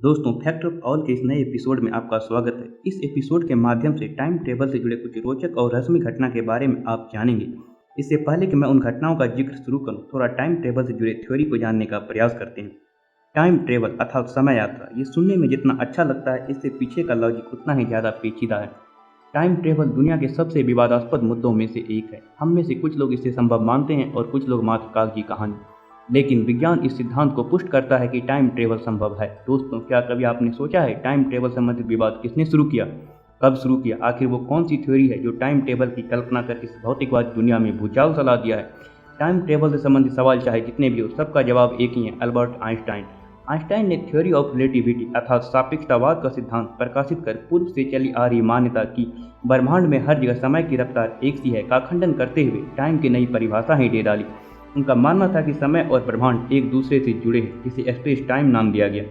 दोस्तों, fact of all के इस नए एपिसोड में आपका स्वागत है। इस एपिसोड के माध्यम से टाइम टेबल से जुड़े कुछ रोचक और रस्मी घटना के बारे में आप जानेंगे। इससे पहले कि मैं उन घटनाओं का जिक्र शुरू करूं, थोड़ा टाइम टेबल से जुड़े थ्योरी को जानने का प्रयास करते हैं। टाइम ट्रेवल अर्थात समय यात्रा, ये सुनने में जितना अच्छा लगता है, इससे पीछे का लॉजिक उतना ही ज़्यादा पेचीदा है। टाइम ट्रेवल दुनिया के सबसे विवादास्पद मुद्दों में से एक है। हम में से कुछ लोग इसे संभव मानते हैं और कुछ लोग मात्र कागजी कहानी। लेकिन विज्ञान इस सिद्धांत को पुष्ट करता है कि टाइम ट्रेवल संभव है। दोस्तों, क्या कभी आपने सोचा है टाइम ट्रेवल संबंधित विवाद किसने शुरू किया, कब शुरू किया, आखिर वो कौन सी थ्योरी है जो टाइम ट्रेवल की कल्पना कर इस भौतिकवाद दुनिया में भूचाल चला दिया है? टाइम ट्रेवल से संबंधित सवाल चाहे जितने भी हो, सबका जवाब एक ही है, अल्बर्ट आइंस्टाइन। आइंस्टाइन ने थ्योरी ऑफ रिलेटिविटी अर्थात सापेक्षतावाद का सिद्धांत प्रकाशित कर पूर्व से चली आ रही मान्यता की ब्रह्मांड में हर जगह समय की रफ्तार एक सी है का खंडन करते हुए टाइम की नई परिभाषा ही दे डाली। उनका मानना था कि समय और ब्रह्मांड एक दूसरे से जुड़े हैं, जिसे स्पेस टाइम नाम दिया गया।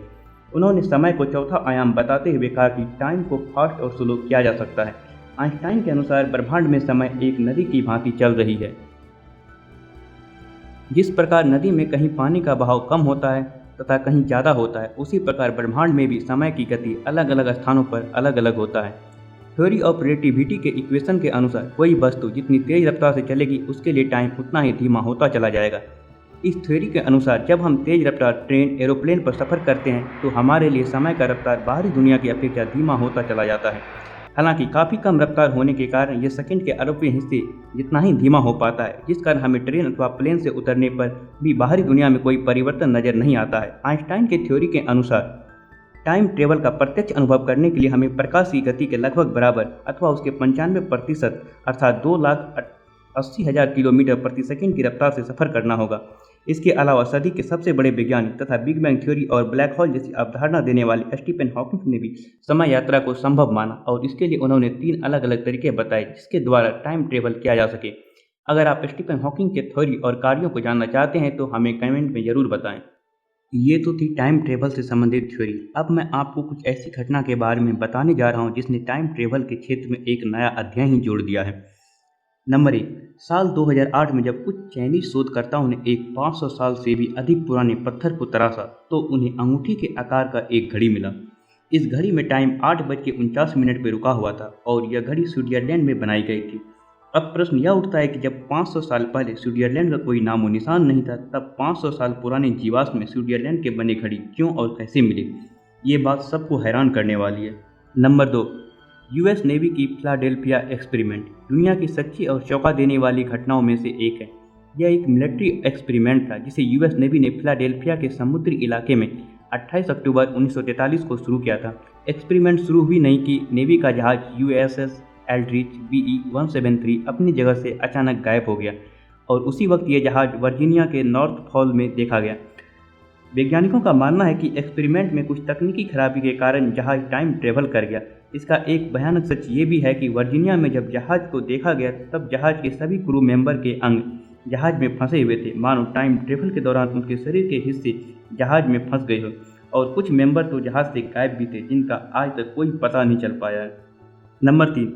उन्होंने समय को चौथा आयाम बताते हुए कहा कि टाइम को फास्ट और स्लो किया जा सकता है। आइंस्टाइन के अनुसार ब्रह्मांड में समय एक नदी की भांति चल रही है। जिस प्रकार नदी में कहीं पानी का बहाव कम होता है तथा कहीं ज़्यादा होता है, उसी प्रकार ब्रह्मांड में भी समय की गति अलग अलग स्थानों पर अलग अलग होता है। थ्योरी ऑफ रिलेटिविटी के इक्वेशन के अनुसार कोई वस्तु जितनी तेज रफ्तार से चलेगी, उसके लिए टाइम उतना ही धीमा होता चला जाएगा। इस थ्योरी के अनुसार जब हम तेज रफ्तार ट्रेन, एरोप्लेन पर सफ़र करते हैं तो हमारे लिए समय का रफ्तार बाहरी दुनिया की अपेक्षा धीमा होता चला जाता है। हालांकि काफ़ी कम रफ्तार होने के कारण ये सेकंड के अरबवें हिस्से जितना ही धीमा हो पाता है, जिस कारण हमें ट्रेन अथवा प्लेन से उतरने पर भी बाहरी दुनिया में कोई परिवर्तन नजर नहीं आता है। आइंस्टाइन के थ्योरी के अनुसार टाइम ट्रेवल का प्रत्यक्ष अनुभव करने के लिए हमें प्रकाश की गति के लगभग बराबर अथवा उसके 95% अर्थात 2,80,000 किलोमीटर प्रति सेकंड की रफ्तार से सफर करना होगा। इसके अलावा सदी के सबसे बड़े वैज्ञानिक तथा बिग बैंग थ्योरी और ब्लैक होल जैसी अवधारणा देने वाले स्टीफन हॉकिंग ने भी समय यात्रा को संभव माना और इसके लिए उन्होंने 3 अलग अलग तरीके बताए जिसके द्वारा टाइम ट्रेवल किया जा सके। अगर आप स्टीफन हॉकिंग के थ्योरी और कार्यों को जानना चाहते हैं तो हमें कमेंट में जरूर बताएं। ये तो थी टाइम ट्रेवल से संबंधित थ्योरी। अब मैं आपको कुछ ऐसी घटना के बारे में बताने जा रहा हूँ जिसने टाइम ट्रेवल के क्षेत्र में एक नया अध्याय ही जोड़ दिया है। नंबर 1, साल 2008 में जब कुछ चाइनीज शोधकर्ताओं ने एक 500 साल से भी अधिक पुराने पत्थर को तराशा तो उन्हें अंगूठी के आकार का एक घड़ी मिला। इस घड़ी में टाइम 8:49 पर रुका हुआ था और यह घड़ी स्विट्जरलैंड में बनाई गई थी। अब प्रश्न यह उठता है कि जब 500 साल पहले स्विट्जरलैंड का कोई नामो निशान नहीं था, तब 500 साल पुराने जीवाश्म में स्विट्जरलैंड के बने घड़ी क्यों और कैसे मिले? ये बात सबको हैरान करने वाली है। नंबर 2, यूएस नेवी की फिलाडेल्फिया एक्सपेरिमेंट दुनिया की सच्ची और चौंका देने वाली घटनाओं में से एक है। यह एक मिलिट्री एक्सपेरिमेंट था जिसे यूएस नेवी ने फिलाडेल्फिया के समुद्री इलाके में 28 अक्टूबर 1943 को शुरू किया था। एक्सपेरिमेंट शुरू हुई नहीं कि नेवी का जहाज यूएसएस एल्ड्रिच BE-173 अपनी जगह से अचानक गायब हो गया और उसी वक्त यह जहाज वर्जीनिया के नॉर्थ फॉल में देखा गया। वैज्ञानिकों का मानना है कि एक्सपेरिमेंट में कुछ तकनीकी खराबी के कारण जहाज टाइम ट्रेवल कर गया। इसका एक भयानक सच ये भी है कि वर्जीनिया में जब जहाज को देखा गया तब जहाज के सभी क्रू मेंबर के अंग जहाज में फंसे हुए थे, मानो टाइम ट्रेवल के दौरान उनके शरीर के हिस्से जहाज में फंस गए हो और कुछ मेंबर तो जहाज से गायब भी थे जिनका आज तक कोई पता नहीं चल पाया है। नंबर 3,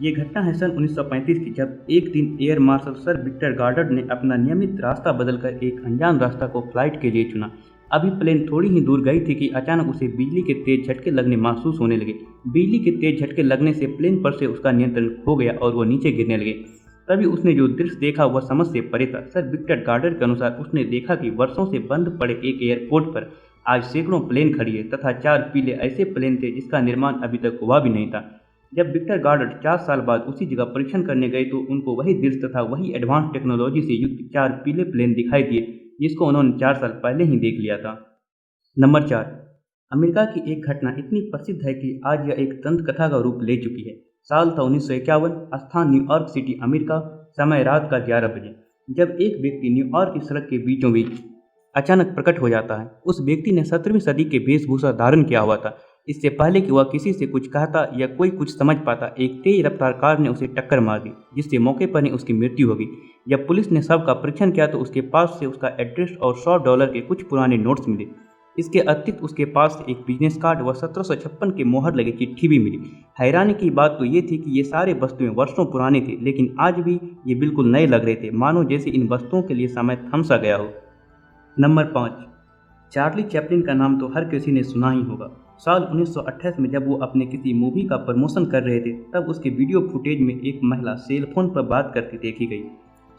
ये घटना है सन 1935 की, जब एक दिन air marshal sir Victor Goddard ने अपना नियमित रास्ता बदलकर एक अनजान रास्ता को फ्लाइट के लिए चुना। अभी प्लेन थोड़ी ही दूर गई थी कि अचानक उसे बिजली के तेज झटके लगने महसूस होने लगे। बिजली के तेज झटके लगने से प्लेन पर से उसका नियंत्रण खो गया और वह नीचे गिरने लगे। तभी उसने जो दृश्य देखा वह समझ से परे था। सर विक्टर गार्डर के अनुसार उसने देखा कि वर्षों से बंद पड़े एक एयरपोर्ट पर आज सैकड़ों प्लेन खड़ी है तथा 4 पीले ऐसे प्लेन थे जिसका निर्माण अभी तक हुआ भी नहीं था। जब विक्टर गार्डर 4 साल बाद उसी जगह परीक्षण करने गए तो उनको वही दृश्य तथा वही एडवांस टेक्नोलॉजी से युक्त 4 पीले प्लेन दिखाई दिए जिसको उन्होंने 4 साल पहले ही देख लिया था। नंबर 4, अमेरिका की एक घटना इतनी प्रसिद्ध है कि आज यह एक दंत कथा का रूप ले चुकी है। साल था 1951, स्थान न्यूयॉर्क सिटी, अमेरिका, समय रात का 11 बजे, जब एक व्यक्ति न्यूयॉर्क की सड़क के बीचों बीच अचानक प्रकट हो जाता है। उस व्यक्ति ने 17वीं सदी के वेशभूषा धारण किया हुआ था। इससे पहले कि वह किसी से कुछ कहता या कोई कुछ समझ पाता, एक तेज रफ्तार कार ने उसे टक्कर मार दी जिससे मौके पर ही उसकी मृत्यु हो गई। जब पुलिस ने शव का परीक्षण किया तो उसके पास से उसका एड्रेस और $100 के कुछ पुराने नोट्स मिले। इसके अतिरिक्त उसके पास से एक बिजनेस कार्ड व 1756 के मोहर लगे चिट्ठी भी मिली। हैरानी की बात तो ये थी कि ये सारे वस्तुएं वर्षों पुरानी थी, लेकिन आज भी ये बिल्कुल नए लग रहे थे, मानो जैसे इन वस्तुओं के लिए समय थम सा गया हो। नंबर 5, चार्ली चैपलिन का नाम तो हर किसी ने सुना ही होगा। साल 1928 में जब वो अपने किसी मूवी का प्रमोशन कर रहे थे, तब उसके वीडियो फुटेज में एक महिला सेल फोन पर बात करती देखी गई।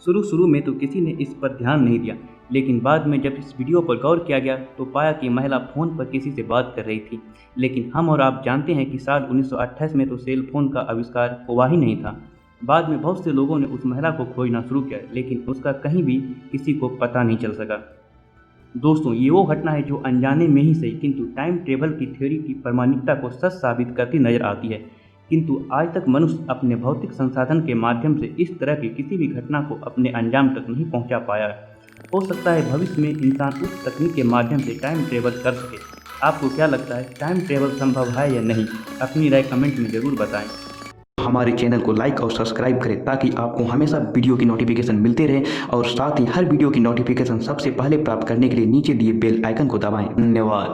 शुरू में तो किसी ने इस पर ध्यान नहीं दिया, लेकिन बाद में जब इस वीडियो पर गौर किया गया तो पाया कि महिला फ़ोन पर किसी से बात कर रही थी। लेकिन हम और आप जानते हैं कि साल 1928 में तो सेल फोन का आविष्कार हुआ ही नहीं था। बाद में बहुत से लोगों ने उस महिला को खोजना शुरू किया, लेकिन उसका कहीं भी किसी को पता नहीं चल सका। दोस्तों, ये वो घटना है जो अनजाने में ही सही किंतु टाइम ट्रेवल की थ्योरी की प्रामाणिकता को सच साबित करती नजर आती है। किंतु आज तक मनुष्य अपने भौतिक संसाधन के माध्यम से इस तरह की किसी भी घटना को अपने अंजाम तक नहीं पहुंचा पाया है। हो सकता है भविष्य में इंसान उस तकनीक के माध्यम से टाइम ट्रेवल कर सके। आपको क्या लगता है, टाइम ट्रेवल संभव है या नहीं? अपनी राय कमेंट में ज़रूर बताएं। हमारे चैनल को लाइक और सब्सक्राइब करें ताकि आपको हमेशा वीडियो की नोटिफिकेशन मिलते रहे और साथ ही हर वीडियो की नोटिफिकेशन सबसे पहले प्राप्त करने के लिए नीचे दिए बेल आइकन को दबाएं। धन्यवाद।